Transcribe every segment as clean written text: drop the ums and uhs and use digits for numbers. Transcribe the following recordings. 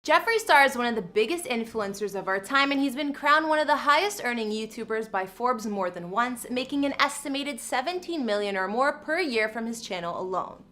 Jeffree Star is one of the biggest influencers of our time, and he's been crowned one of the highest earning YouTubers by Forbes more than once, making an estimated 17 million or more per year from his channel alone.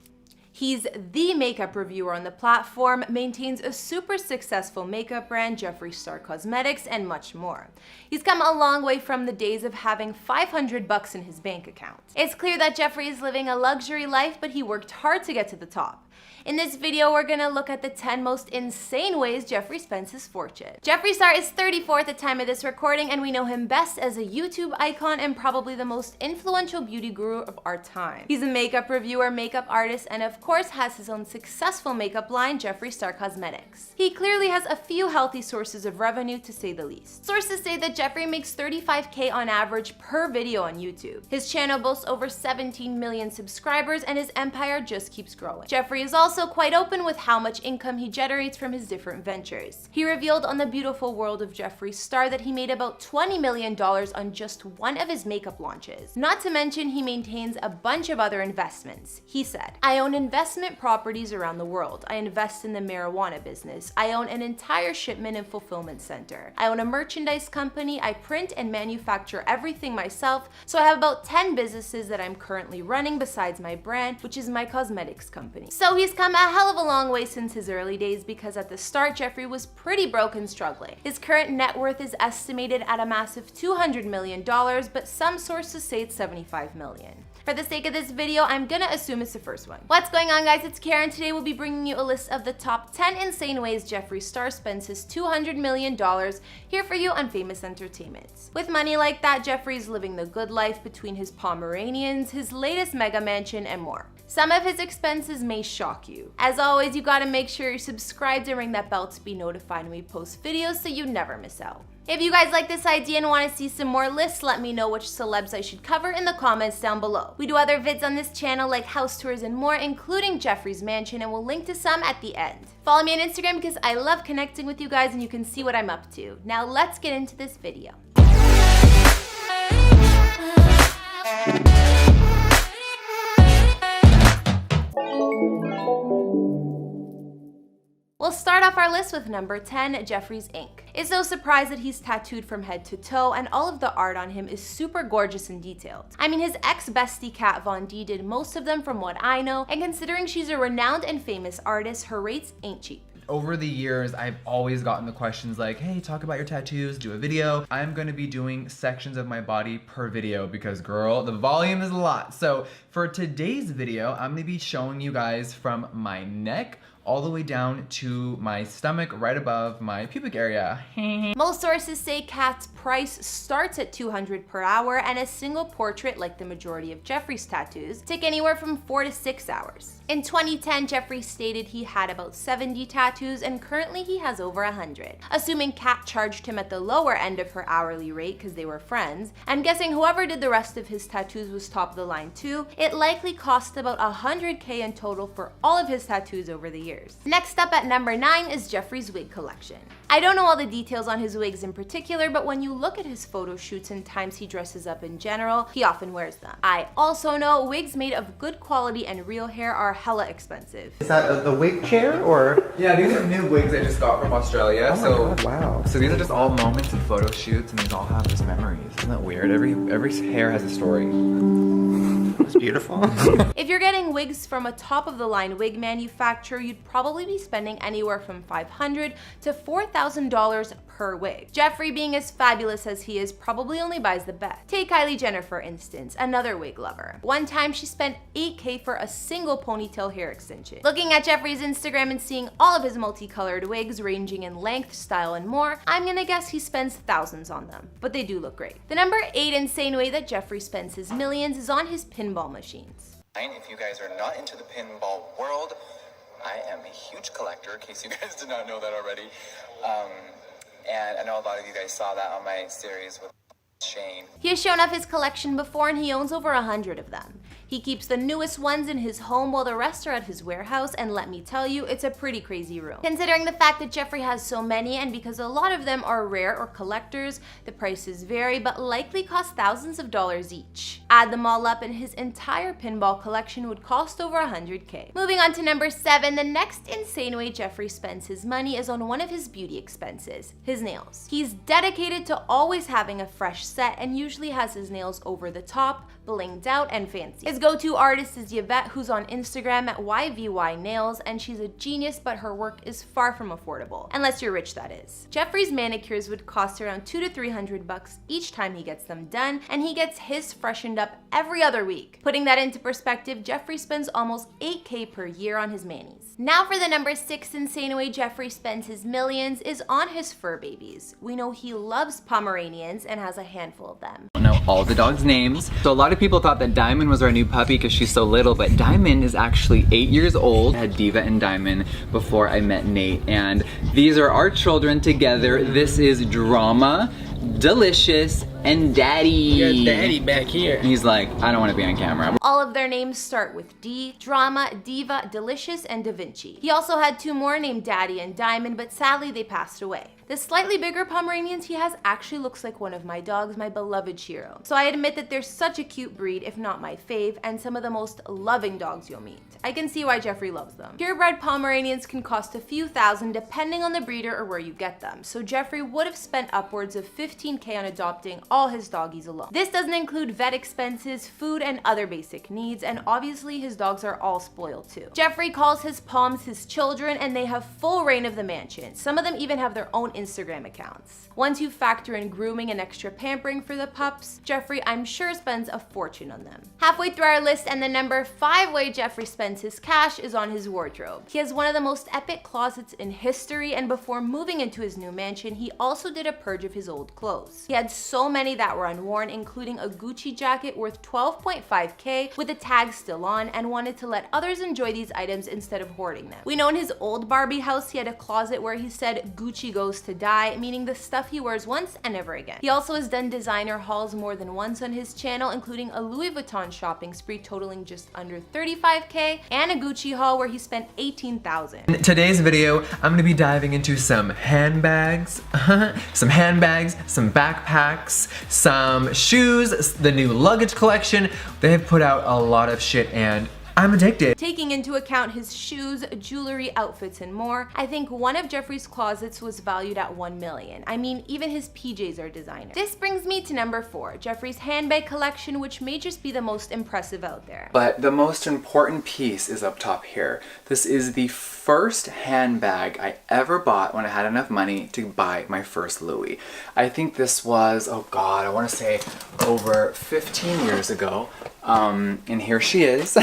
He's the makeup reviewer on the platform, maintains a super successful makeup brand, Jeffree Star Cosmetics, and much more. He's come a long way from the days of having $500 in his bank account. It's clear that Jeffree is living a luxury life, but he worked hard to get to the top. In this video, we're gonna look at the 10 most insane ways Jeffree spends his fortune. Jeffree Star is 34 at the time of this recording, and we know him best as a YouTube icon and probably the most influential beauty guru of our time. He's a makeup reviewer, makeup artist, and of course has his own successful makeup line, Jeffree Star Cosmetics. He clearly has a few healthy sources of revenue, to say the least. Sources say that Jeffree makes $35K on average per video on YouTube. His channel boasts over 17 million subscribers, and his empire just keeps growing. Jeffree is also quite open with how much income he generates from his different ventures. He revealed on The Beautiful World of Jeffree Star that he made about $20 million on just one of his makeup launches. Not to mention, he maintains a bunch of other investments. He said, "I own investment properties around the world. I invest in the marijuana business. I own an entire shipment and fulfillment center. I own a merchandise company. I print and manufacture everything myself. So I have about 10 businesses that I'm currently running besides my brand, which is my cosmetics company." So he's come a hell of a long way since his early days, because at the start, Jeffree was pretty broke and struggling. His current net worth is estimated at a massive $200 million, but some sources say it's $75 million. For the sake of this video, I'm gonna assume it's the first one. What's going on, guys? It's Karen. Today we'll be bringing you a list of the top 10 insane ways Jeffree Star spends his $200 million here for you on Famous Entertainment. With money like that, Jeffree's living the good life between his Pomeranians, his latest mega mansion, and more. Some of his expenses may shock you. As always, you gotta make sure you're subscribed and ring that bell to be notified when we post videos so you never miss out. If you guys like this idea and want to see some more lists, let me know which celebs I should cover in the comments down below. We do other vids on this channel like house tours and more, including Jeffree's mansion, and we'll link to some at the end. Follow me on Instagram because I love connecting with you guys and you can see what I'm up to. Now let's get into this video. We'll start off our list with number 10, Jeffree's ink. It's no surprise that he's tattooed from head to toe, and all of the art on him is super gorgeous and detailed. I mean, his ex-bestie Kat Von D did most of them from what I know, and considering she's a renowned and famous artist, her rates ain't cheap. Over the years, I've always gotten the questions like, hey, talk about your tattoos, do a video. I'm gonna be doing sections of my body per video because, girl, the volume is a lot. So for today's video, I'm gonna be showing you guys from my neck all the way down to my stomach, right above my pubic area. Most sources say Kat's price starts at $200 per hour, and a single portrait, like the majority of Jeffree's tattoos, take anywhere from 4 to 6 hours. In 2010, Jeffree stated he had about 70 tattoos, and currently he has over 100. Assuming Kat charged him at the lower end of her hourly rate because they were friends, I'm guessing whoever did the rest of his tattoos was top of the line too, it likely cost about $100K in total for all of his tattoos over the years. Next up at number 9 is Jeffree's wig collection. I don't know all the details on his wigs in particular, but when you look at his photo shoots and times he dresses up in general, he often wears them. I also know wigs made of good quality and real hair are hella expensive. Is that the wig chair or? Yeah, these are new wigs I just got from Australia. Oh my God, wow. So these are just all moments and photo shoots, and these all have just memories. Isn't that weird? Every hair has a story. It's beautiful. If you're getting wigs from a top-of-the-line wig manufacturer, you'd probably be spending anywhere from $500 to $4,000 per wig. Jeffree, being as fabulous as he is, probably only buys the best. Take Kylie Jenner, for instance, another wig lover. One time she spent $8K for a single ponytail hair extension. Looking at Jeffree's Instagram and seeing all of his multicolored wigs ranging in length, style, and more, I'm gonna guess he spends thousands on them, but they do look great. The number 8 insane way that Jeffree spends his millions is on his pinball machines. If you guys are not into the pinball world, I am a huge collector, in case you guys did not know that already. And I know a lot of you guys saw that on my series with Shane. He has shown off his collection before, and he owns over 100 of them. He keeps the newest ones in his home while the rest are at his warehouse, and let me tell you, it's a pretty crazy room. Considering the fact that Jeffree has so many, and because a lot of them are rare or collectors, the prices vary but likely cost thousands of dollars each. Add them all up and his entire pinball collection would cost over $100K. Moving on to number 7, the next insane way Jeffree spends his money is on one of his beauty expenses, his nails. He's dedicated to always having a fresh set and usually has his nails over the top, blinged out, and fancy. His go-to artist is Yvette, who's on Instagram at YVY Nails, and she's a genius, but her work is far from affordable. Unless you're rich, that is. Jeffree's manicures would cost around $200 to $300 each time he gets them done, and he gets his freshened up every other week. Putting that into perspective, Jeffree spends almost $8K per year on his manis. Now for the number 6 insane way Jeffree spends his millions is on his fur babies. We know he loves Pomeranians and has a handful of them. I know all the dogs' names. So a lot of people thought that Diamond was our new puppy because she's so little, but Diamond is actually 8 years old. I had Diva and Diamond before I met Nate, and these are our children together. This is Drama, Delicious, and Daddy. You got Daddy back here. And he's like, I don't want to be on camera. All of their names start with D: Drama, Diva, Delicious, and Da Vinci. He also had 2 more named Daddy and Diamond, but sadly they passed away. The slightly bigger Pomeranians he has actually looks like one of my dogs, my beloved Shiro. So I admit that they're such a cute breed, if not my fave, and some of the most loving dogs you'll meet. I can see why Jeffree loves them. Purebred Pomeranians can cost a few thousand depending on the breeder or where you get them, so Jeffree would have spent upwards of $15K on adopting all his doggies alone. This doesn't include vet expenses, food, and other basic needs, and obviously his dogs are all spoiled too. Jeffree calls his Poms his children, and they have full reign of the mansion. Some of them even have their own Instagram accounts. Once you factor in grooming and extra pampering for the pups, Jeffree, I'm sure, spends a fortune on them. Halfway through our list, and the number 5 way Jeffree spends his cash is on his wardrobe. He has one of the most epic closets in history, and before moving into his new mansion, he also did a purge of his old clothes. He had so many that were unworn, including a Gucci jacket worth $12.5K with the tag still on, and wanted to let others enjoy these items instead of hoarding them. We know in his old Barbie house he had a closet where he said Gucci goes to die, meaning the stuff he wears once and never again. He also has done designer hauls more than once on his channel, including a Louis Vuitton shopping spree totaling just under $35K and a Gucci haul where he spent $18,000. In today's video, I'm gonna be diving into some handbags, some backpacks, some shoes, the new luggage collection. They have put out a lot of shit and I'm addicted. Taking into account his shoes, jewelry, outfits, and more, I think one of Jeffree's closets was valued at $1 million. I mean, even his PJs are designer. This brings me to number 4, Jeffree's handbag collection, which may just be the most impressive out there. But the most important piece is up top here. This is the first handbag I ever bought when I had enough money to buy my first Louis. I think this was, oh God, I want to say over 15 years ago. And here she is.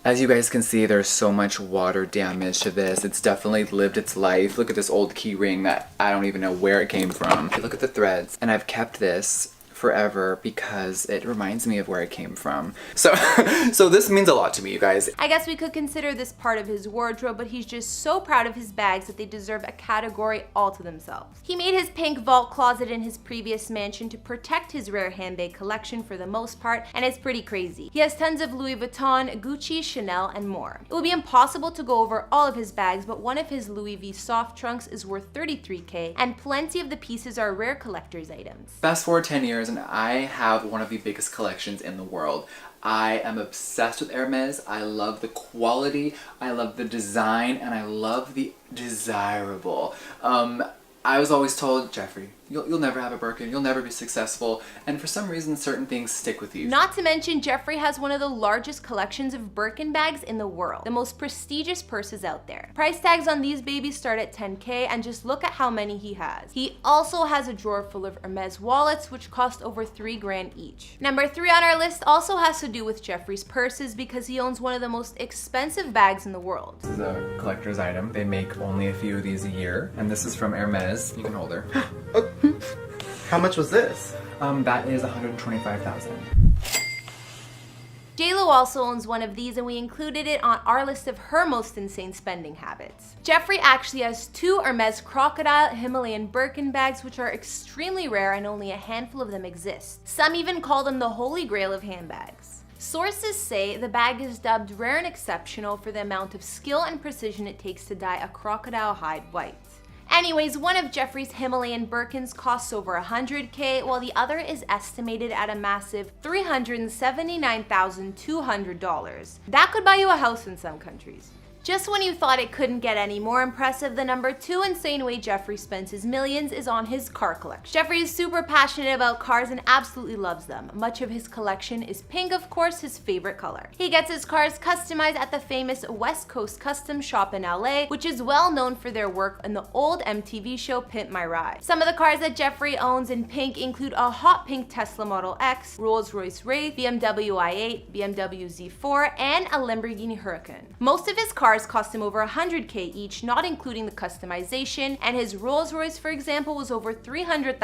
As you guys can see, there's so much water damage to this. It's definitely lived its life. Look at this old key ring that I don't even know where it came from. Look at the threads. And I've kept this forever because it reminds me of where I came from. So this means a lot to me, you guys. I guess we could consider this part of his wardrobe, but he's just so proud of his bags that they deserve a category all to themselves. He made his pink vault closet in his previous mansion to protect his rare handbag collection for the most part, and it's pretty crazy. He has tons of Louis Vuitton, Gucci, Chanel, and more. It would be impossible to go over all of his bags, but one of his Louis V soft trunks is worth $33K, and plenty of the pieces are rare collector's items. Fast forward 10 years and I have one of the biggest collections in the world. I am obsessed with Hermes. I love the quality, I love the design, and I love the desirable. I was always told, Jeffree, you'll never have a Birkin, you'll never be successful, and for some reason certain things stick with you. Not to mention, Jeffree has one of the largest collections of Birkin bags in the world, the most prestigious purses out there. Price tags on these babies start at $10K, and just look at how many he has. He also has a drawer full of Hermes wallets, which cost over $3 grand each. Number 3 on our list also has to do with Jeffree's purses because he owns one of the most expensive bags in the world. This is a collector's item. They make only a few of these a year, and this is from Hermes. You can hold her. How much was this? That is $125,000. JLo also owns one of these, and we included it on our list of her most insane spending habits. Jeffree actually has 2 Hermes Crocodile Himalayan Birkin bags, which are extremely rare and only a handful of them exist. Some even call them the holy grail of handbags. Sources say the bag is dubbed rare and exceptional for the amount of skill and precision it takes to dye a crocodile hide white. Anyways, one of Jeffree's Himalayan Birkins costs over $100K, while the other is estimated at a massive $379,200. That could buy you a house in some countries. Just when you thought it couldn't get any more impressive, the number 2 insane way Jeffree spends his millions is on his car collection. Jeffree is super passionate about cars and absolutely loves them. Much of his collection is pink, of course, his favorite color. He gets his cars customized at the famous West Coast Custom Shop in LA, which is well known for their work in the old MTV show Pimp My Ride. Some of the cars that Jeffree owns in pink include a hot pink Tesla Model X, Rolls-Royce Wraith, BMW i8, BMW Z4, and a Lamborghini Huracan. Most of his cars cost him over $100K each, not including the customization, and his Rolls-Royce, for example, was over $300,000.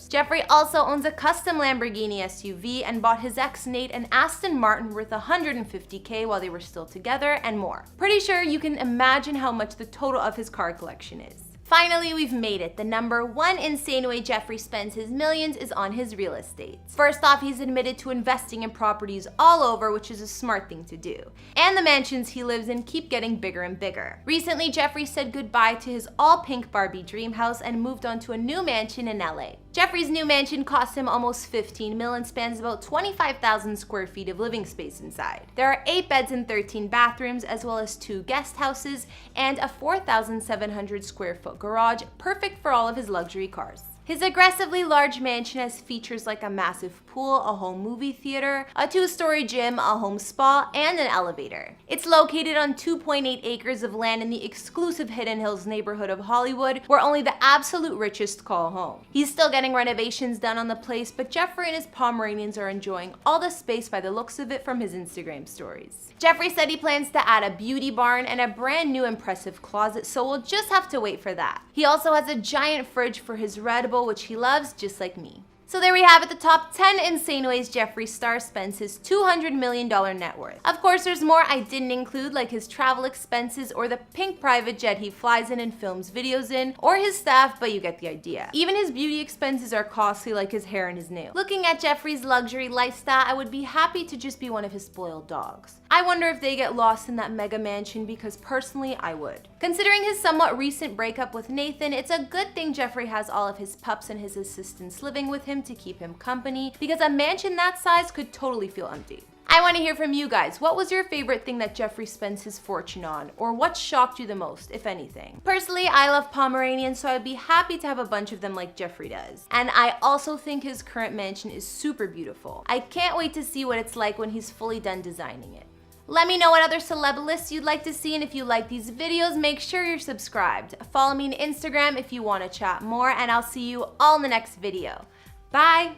Jeffree also owns a custom Lamborghini SUV and bought his ex Nate an Aston Martin worth $150K while they were still together, and more. Pretty sure you can imagine how much the total of his car collection is. Finally, we've made it. The number 1 insane way Jeffree spends his millions is on his real estate. First off, he's admitted to investing in properties all over, which is a smart thing to do. And the mansions he lives in keep getting bigger and bigger. Recently, Jeffree said goodbye to his all-pink Barbie dream house and moved on to a new mansion in LA. Jeffree's new mansion cost him almost $15 million and spans about 25,000 square feet of living space inside. There are 8 beds and 13 bathrooms, as well as 2 guest houses and a 4,700 square foot garage, perfect for all of his luxury cars. His aggressively large mansion has features like a massive pool, a home movie theater, a 2-story gym, a home spa, and an elevator. It's located on 2.8 acres of land in the exclusive Hidden Hills neighborhood of Hollywood, where only the absolute richest call home. He's still getting renovations done on the place, but Jeffree and his Pomeranians are enjoying all the space by the looks of it from his Instagram stories. Jeffree said he plans to add a beauty barn and a brand new impressive closet, so we'll just have to wait for that. He also has a giant fridge for his Red Bull, which he loves just like me. So there we have it, the top 10 insane ways Jeffree Star spends his $200 million net worth. Of course, there's more I didn't include, like his travel expenses or the pink private jet he flies in and films videos in, or his staff, but you get the idea. Even his beauty expenses are costly, like his hair and his nails. Looking at Jeffree's luxury lifestyle, I would be happy to just be one of his spoiled dogs. I wonder if they get lost in that mega mansion, because personally, I would. Considering his somewhat recent breakup with Nathan, it's a good thing Jeffree has all of his pups and his assistants living with him to keep him company, because a mansion that size could totally feel empty. I want to hear from you guys. What was your favorite thing that Jeffree spends his fortune on? Or what shocked you the most, if anything? Personally, I love Pomeranians, so I'd be happy to have a bunch of them like Jeffree does. And I also think his current mansion is super beautiful. I can't wait to see what it's like when he's fully done designing it. Let me know what other celeb lists you'd like to see, and if you like these videos, make sure you're subscribed. Follow me on Instagram if you want to chat more, and I'll see you all in the next video. Bye!